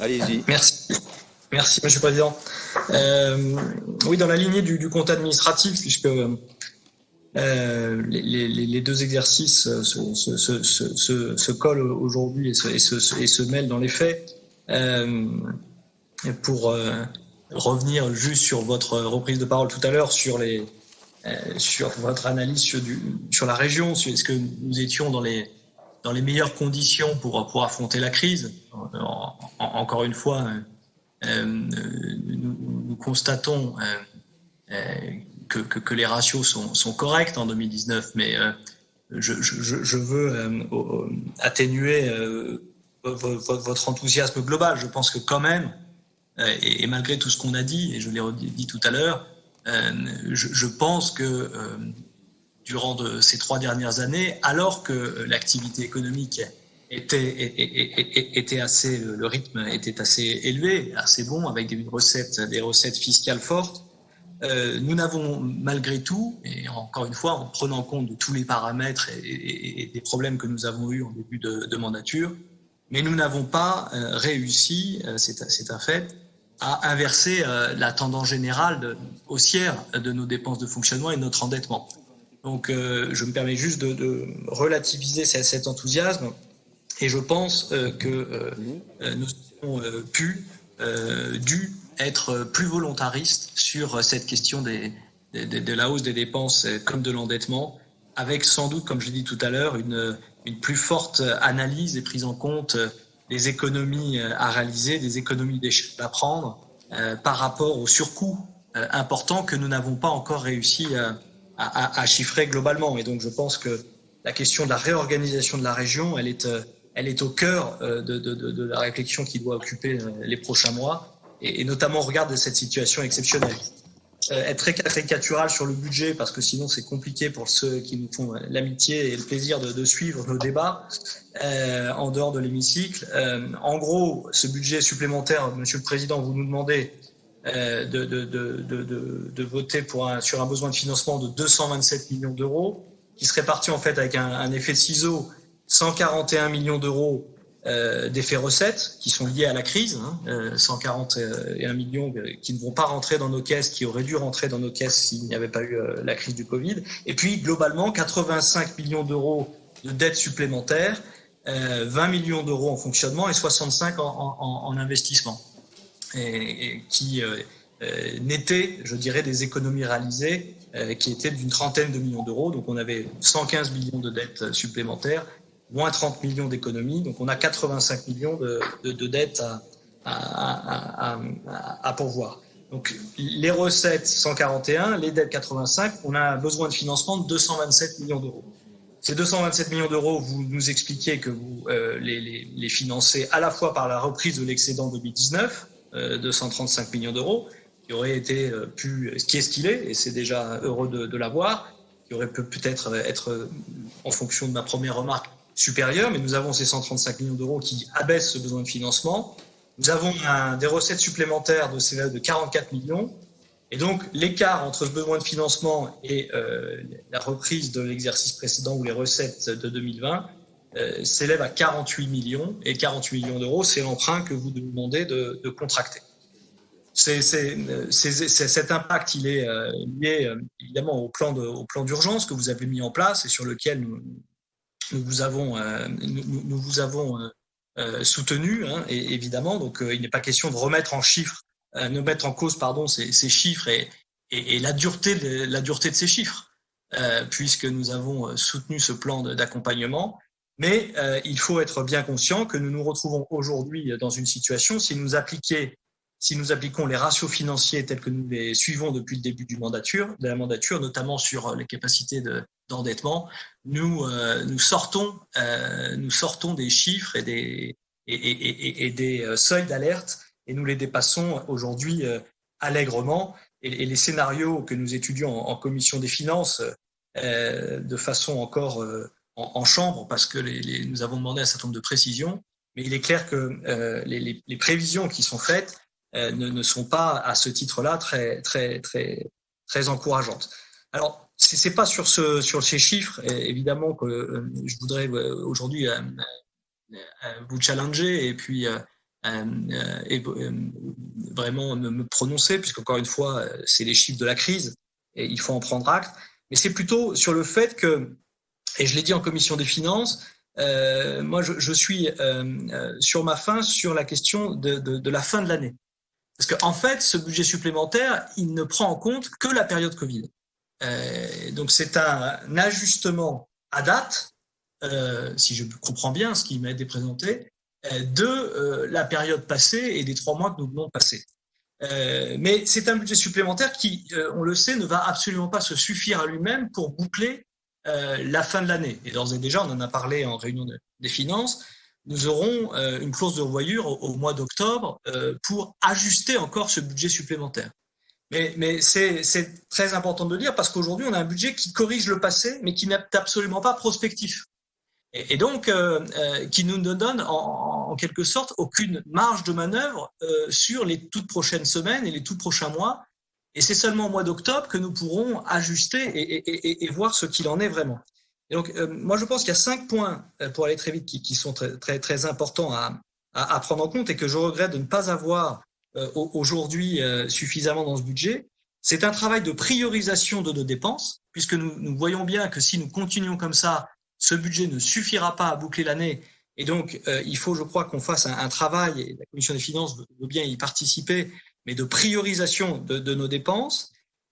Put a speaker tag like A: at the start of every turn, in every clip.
A: Allez-y.
B: Merci. Merci, Monsieur le Président. Oui, dans la lignée du compte administratif, puisque les deux exercices se collent aujourd'hui et se mêlent dans les faits. Pour revenir juste sur votre reprise de parole tout à l'heure sur votre analyse sur la région, est-ce que nous étions dans les meilleures conditions pour affronter la crise. Encore une fois, nous constatons que les ratios sont corrects en 2019, mais je veux atténuer votre enthousiasme global. Je pense que quand même, et malgré tout ce qu'on a dit, et je l'ai dit tout à l'heure, je pense que durant ces 3 dernières années, alors que l'activité économique était assez, le rythme était assez élevé, assez bon, avec des recettes fiscales fortes, nous n'avons malgré tout, et encore une fois en prenant compte de tous les paramètres et des problèmes que nous avons eus en début de mandature, mais nous n'avons pas réussi, c'est un fait, à inverser la tendance générale haussière de nos dépenses de fonctionnement et de notre endettement. Donc je me permets juste de relativiser cet enthousiasme, et je pense que nous avons dû être plus volontaristes sur cette question de la hausse des dépenses comme de l'endettement, avec sans doute, comme je l'ai dit tout à l'heure, une plus forte analyse et prise en compte des économies à réaliser, des économies d'échelle à prendre par rapport aux surcoûts importants que nous n'avons pas encore réussi à chiffrer globalement. Et donc je pense que la question de la réorganisation de la région, elle est au cœur de la réflexion qui doit occuper les prochains mois, et notamment au regard de cette situation exceptionnelle. Être très caricatural sur le budget, parce que sinon c'est compliqué pour ceux qui nous font l'amitié et le plaisir de suivre nos débats en dehors de l'hémicycle. En gros, ce budget supplémentaire, Monsieur le Président, vous nous demandez de voter sur un besoin de financement de 227 millions d'euros, qui serait parti en fait avec un effet de ciseau, 141 millions d'euros d'effets recettes qui sont liés à la crise, 141 millions qui ne vont pas rentrer dans nos caisses, qui auraient dû rentrer dans nos caisses s'il n'y avait pas eu la crise du Covid. Et puis globalement 85 millions d'euros de dettes supplémentaires, 20 millions d'euros en fonctionnement et 65 en investissement, et qui n'étaient, je dirais, des économies réalisées qui étaient d'une trentaine de millions d'euros. Donc on avait 115 millions de dettes supplémentaires, moins 30 millions d'économies, donc on a 85 millions de dettes à pourvoir. Donc les recettes 141, les dettes 85, on a un besoin de financement de 227 millions d'euros. Ces 227 millions d'euros, vous nous expliquez que vous les financez à la fois par la reprise de l'excédent 2019, 235 millions d'euros, qui aurait été qui est ce qu'il est, et c'est déjà heureux de l'avoir, qui aurait peut-être être, en fonction de ma première remarque, supérieur, mais nous avons ces 135 millions d'euros qui abaissent ce besoin de financement. Nous avons des recettes supplémentaires de 44 millions. Et donc, l'écart entre ce besoin de financement et la reprise de l'exercice précédent ou les recettes de 2020 s'élève à 48 millions. Et 48 millions d'euros, c'est l'emprunt que vous nous demandez de contracter. Cet impact, il est lié évidemment au plan d'urgence que vous avez mis en place et sur lequel nous vous avons soutenu, et évidemment. Donc il n'est pas question de mettre en cause ces chiffres et la dureté de ces chiffres, puisque nous avons soutenu ce plan d'accompagnement. Mais il faut être bien conscient que nous nous retrouvons aujourd'hui dans une situation, si nous appliquons les ratios financiers tels que nous les suivons depuis le début de la mandature, notamment sur les capacités d'endettement, nous sortons des chiffres et des seuils d'alerte, et nous les dépassons aujourd'hui allègrement. Et les scénarios que nous étudions en commission des finances de façon encore en chambre, parce que nous avons demandé un certain nombre de précisions, mais il est clair que les prévisions qui sont faites ne sont pas, à ce titre-là, très, très, très, très encourageantes. Alors, c'est pas sur ces chiffres, évidemment, que je voudrais aujourd'hui vous challenger et puis vraiment me prononcer, puisqu'encore une fois, c'est les chiffres de la crise et il faut en prendre acte. Mais c'est plutôt sur le fait que, et je l'ai dit en commission des finances, moi je suis sur ma faim sur la question de la fin de l'année. Parce qu'en fait, ce budget supplémentaire, il ne prend en compte que la période Covid. Donc c'est un ajustement à date, si je comprends bien ce qui m'a été présenté, de la période passée et des 3 mois que nous venons de passer. Mais c'est un budget supplémentaire qui, on le sait, ne va absolument pas se suffire à lui-même pour boucler la fin de l'année. Et d'ores et déjà, on en a parlé en réunion des finances, nous aurons une clause de revoyure au mois d'octobre pour ajuster encore ce budget supplémentaire. Mais c'est très important de le dire parce qu'aujourd'hui, on a un budget qui corrige le passé, mais qui n'est absolument pas prospectif. Et donc, qui nous ne donne en quelque sorte aucune marge de manœuvre sur les toutes prochaines semaines et les tout prochains mois. Et c'est seulement au mois d'octobre que nous pourrons ajuster et voir ce qu'il en est vraiment. Et donc, moi, je pense qu'il y a 5 points, pour aller très vite, qui sont très importants à prendre en compte et que je regrette de ne pas avoir aujourd'hui suffisamment dans ce budget. C'est un travail de priorisation de nos dépenses, puisque nous voyons bien que si nous continuons comme ça, ce budget ne suffira pas à boucler l'année. Et donc, il faut, je crois, qu'on fasse un travail, et la Commission des finances veut bien y participer, mais de priorisation de nos dépenses.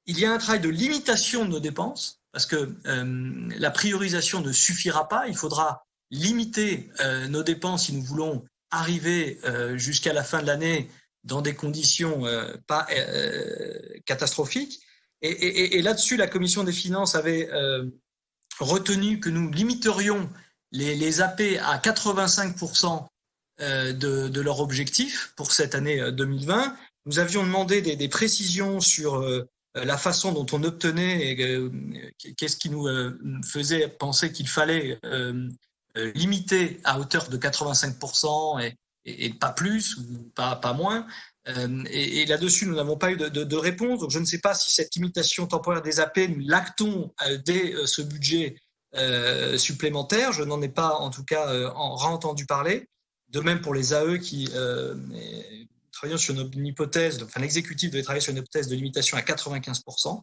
B: Il y a un travail de limitation de nos dépenses, parce que la priorisation ne suffira pas. Il faudra limiter nos dépenses si nous voulons arriver jusqu'à la fin de l'année dans des conditions pas catastrophiques. Et là-dessus, la Commission des finances avait retenu que nous limiterions les AP à 85% de leur objectif pour cette année 2020. Nous avions demandé des précisions sur la façon dont on obtenait et qu'est-ce qui nous faisait penser qu'il fallait limiter à hauteur de 85% et pas plus ou pas moins. Et là-dessus, nous n'avons pas eu de réponse. Donc, je ne sais pas si cette limitation temporaire des AP, nous l'actons dès ce budget supplémentaire. Je n'en ai pas, en tout cas, entendu parler. De même pour les AE qui travaillons sur une hypothèse, enfin l'exécutif devait travailler sur une hypothèse de limitation à 95%.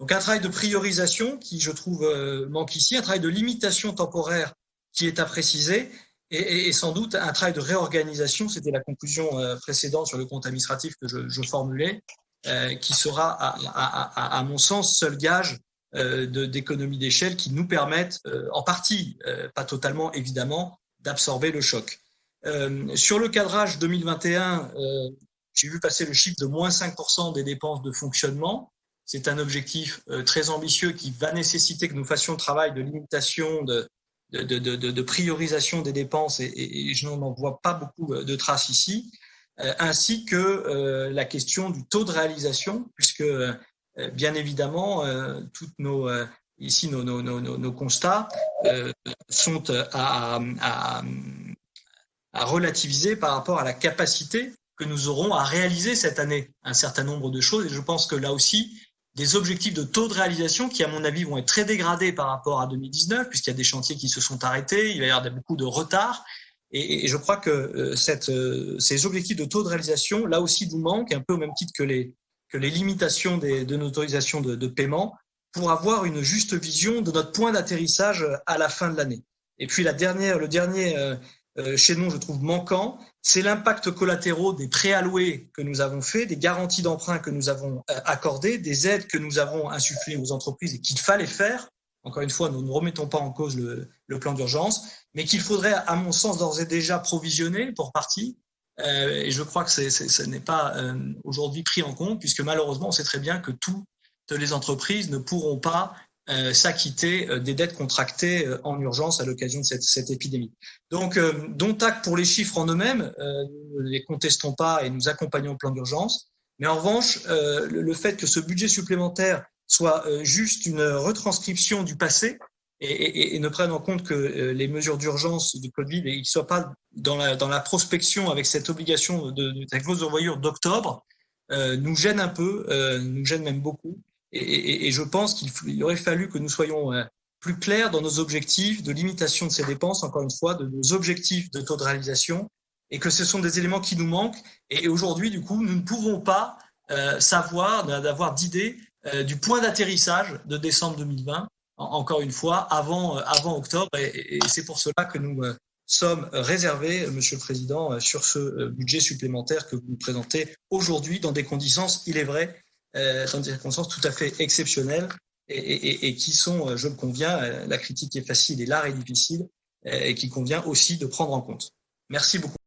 B: Donc un travail de priorisation qui, je trouve, manque ici, un travail de limitation temporaire qui est à préciser, et sans doute un travail de réorganisation, c'était la conclusion précédente sur le compte administratif que je formulais, qui sera, à mon sens, seul gage d'économie d'échelle qui nous permettent, en partie, pas totalement évidemment, d'absorber le choc. Sur le cadrage 2021, j'ai vu passer le chiffre de moins 5% des dépenses de fonctionnement. C'est un objectif très ambitieux qui va nécessiter que nous fassions le travail de limitation, de priorisation des dépenses, et je n'en vois pas beaucoup de traces ici, ainsi que la question du taux de réalisation, puisque bien évidemment, toutes nos constats sont à relativiser par rapport à la capacité que nous aurons à réaliser cette année un certain nombre de choses. Et je pense que là aussi, des objectifs de taux de réalisation qui, à mon avis, vont être très dégradés par rapport à 2019, puisqu'il y a des chantiers qui se sont arrêtés, il va y avoir beaucoup de retard. Et je crois que ces objectifs de taux de réalisation, là aussi, nous manquent, un peu au même titre que les limitations de nos autorisations de paiement, pour avoir une juste vision de notre point d'atterrissage à la fin de l'année. Et puis le dernier chaînon, je trouve, manquant, c'est l'impact collatéraux des prêts alloués que nous avons faits, des garanties d'emprunt que nous avons accordées, des aides que nous avons insufflées aux entreprises et qu'il fallait faire. Encore une fois, nous ne remettons pas en cause le plan d'urgence, mais qu'il faudrait, à mon sens, d'ores et déjà provisionner pour partie. Et je crois que ce n'est pas aujourd'hui pris en compte, puisque malheureusement, on sait très bien que toutes les entreprises ne pourront pas s'acquitter des dettes contractées en urgence à l'occasion de cette épidémie. Donc, dont acte pour les chiffres en eux-mêmes, nous ne les contestons pas et nous accompagnons le plan d'urgence. Mais en revanche, le fait que ce budget supplémentaire soit juste une retranscription du passé et ne prenne en compte que les mesures d'urgence du Covid et qu'il ne soit pas dans la prospection avec cette obligation de la clause de revoyure d'octobre, nous gêne un peu, nous gêne même beaucoup. Et je pense qu'il aurait fallu que nous soyons plus clairs dans nos objectifs de limitation de ces dépenses, encore une fois, de nos objectifs de taux de réalisation, et que ce sont des éléments qui nous manquent. Et aujourd'hui, du coup, nous ne pouvons pas d'avoir d'idée du point d'atterrissage de décembre 2020, encore une fois, avant octobre. Et c'est pour cela que nous sommes réservés, Monsieur le Président, sur ce budget supplémentaire que vous nous présentez aujourd'hui, dans des conditions, il est vrai, dans des circonstances tout à fait exceptionnelles et qui sont, je le conviens, la critique est facile et l'art est difficile, et qui convient aussi de prendre en compte. Merci beaucoup.